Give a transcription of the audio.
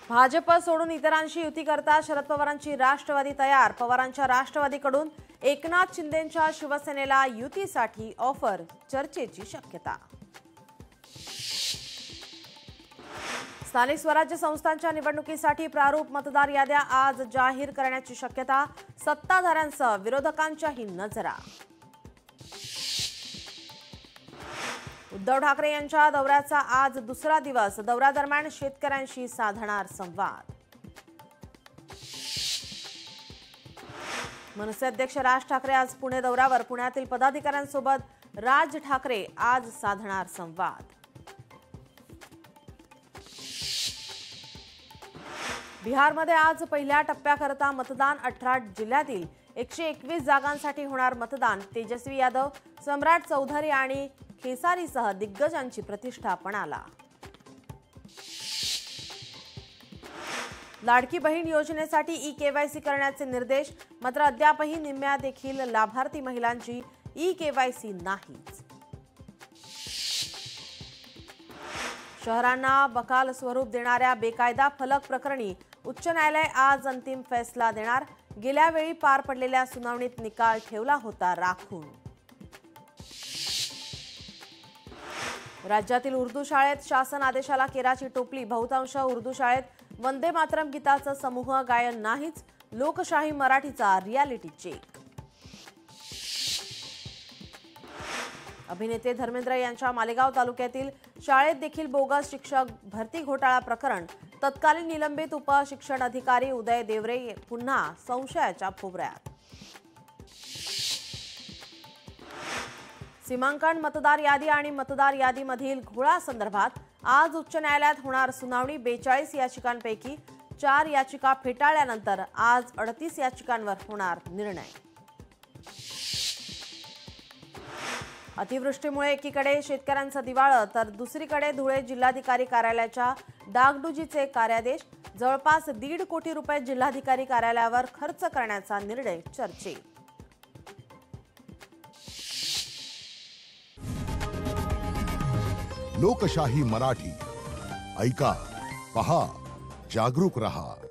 भाजप सोडून इतरांशी युती करता शरद पवारांची राष्ट्रवादी तयार। पवारांच्या राष्ट्रवादीकडून एकनाथ शिंदेंच्या शिवसेनेला युतीसाठी ऑफर, चर्चेची शक्यता। स्थानिक स्वराज्य संस्थांच्या निवडणुकीसाठी प्रारूप मतदार याद्या आज जाहीर करण्याची शक्यता। सत्ताधाऱ्यांसह विरोधकांच्याही नजरा। उद्धव ठाकरे यांच्या दौऱ्याचा आज दुसरा दिवस। दौऱ्यादरम्यान शेतकऱ्यांशी साधणार संवाद। मनसे अध्यक्ष राज ठाकरे आज पुणे दौऱ्यावर। पुण्यातील पदाधिकाऱ्यांसोबत राज ठाकरे आज साधणार संवाद। बिहारमध्ये आज पहिल्या टप्प्याकरता मतदान। 18 जिल्ह्यातील 121 जागांसाठी होणार मतदान। तेजस्वी यादव, सम्राट चौधरी आणि खेसारीसह दिग्गजांची प्रतिष्ठा पणाला। लाडकी बहीण योजनेसाठी ई-केवायसी करण्याचे निर्देश। मात्र अद्यापही निम्म्या देखील लाभार्थी महिलांची ई-केवायसी नाहीच। शहरांना बकाल स्वरूप देणाऱ्या बेकायदा फलक प्रकरणी उच्च न्यायालय आज अंतिम फैसला देणार। गेल्या वेळी पार पडलेल्या सुनावणीत निकाल ठेवला होता राखून। राज्यातील उर्दू शाळेत शासन आदेशाला केराची टोपली। बहुतांश उर्दू शाळेत वंदे मातरम गीताचं समूह गायन नाहीच। लोकशाही मराठीचा रियालिटी चेक। अभिनेते धर्मेंद्र यांच्या मालेगाव तालुक्यातील शाळेत देखील बोगस शिक्षक भरती घोटाळा प्रकरण। तत्कालीन निलंबित उपशिक्षण अधिकारी उदय देवरे पुन्हा संशयाच्या भोवऱ्यात। सीमांकन मतदार यादी आणि मतदार यादीमधील घोळासंदर्भात आज उच्च न्यायालयात होणार सुनावणी। 42 याचिकांपैकी 4 याचिका फेटाळल्यानंतर आज 38 याचिकांवर होणार निर्णय। अतिवृष्टीमुळे एकीकडे शेतकऱ्यांचं दिवाळं तर दुसरीकडे धुळे जिल्हाधिकारी कार्यालयाच्या डागडुजीचे कार्यादेश। जवळपास 1.5 कोटी रुपये जिल्हाधिकारी कार्यालयावर खर्च करण्याचा निर्णय चर्चेत। लोकशाही मराठी ऐका, पहा, जागरूक रहा।